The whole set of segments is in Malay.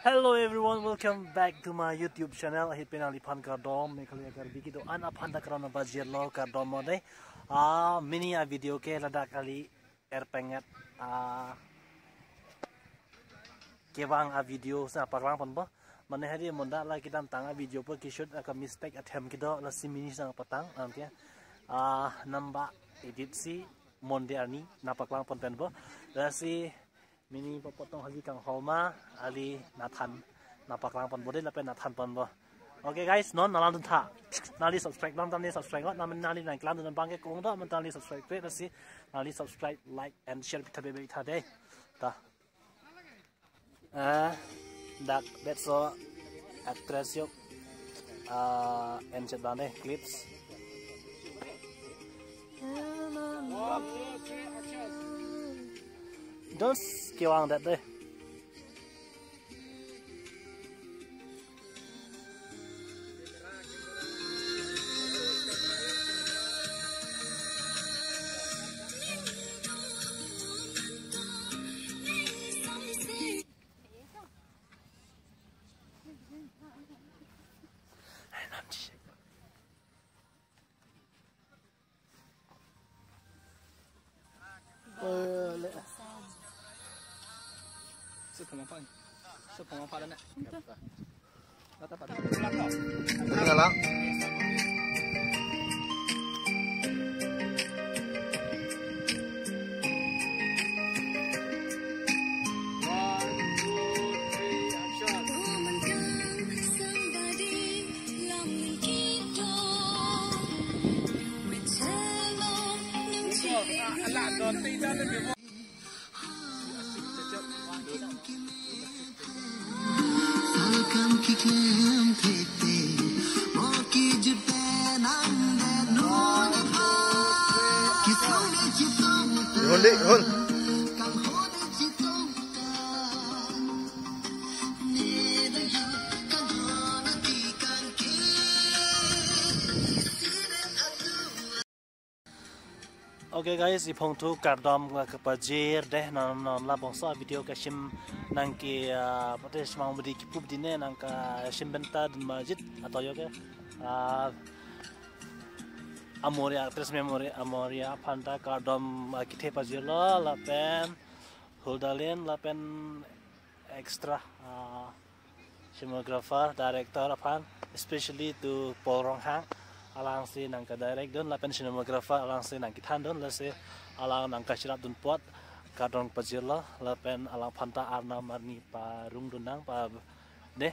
Hello everyone, welcome back to my YouTube channel. Ahit pinalipan kardom, may kaliya karbiki do an apan da karon ba jirlo kardom mo de. Mini a video ke lada kali penget kewang a video sa parang pon ba. Mane hari monda la kita tang a video po kisut ka mistake attempt kido la si mini sa patang antia. Namba edit si monde ani napaklang pon pen bo. La si mini popotong haji kang homa ali nathan napaklang pon bodin lapen nathan pon bo. Okay guys, non nalang dun tha nali subscribe non tamni subscribe ngot namen nali nang klan dun bangke kong do men tali subscribe pe si nali subscribe like and share bita be bita de ta that's all actress yok and chat bande clips don't kewang that day. Okay guys, ipong tu kardom ke pajir deh non la bangsa video ke sim nang ki potes mang budi kipup dine nang ka sim benta di masjid atau yo ke Amoria tres memoria Amoria panta kardom kithe pajir lo lapen holdalen lapen extra cinematographer director apan especially to Paul Ronghang alang si nang ka direct don lapen cinematographer alang si nang kithan don lase alang nang ka sirap dun pot kadon pajirla lapen alang phanta arna marni parung dunang pa de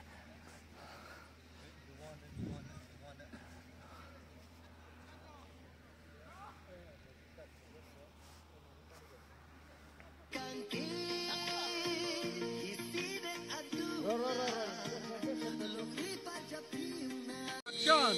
John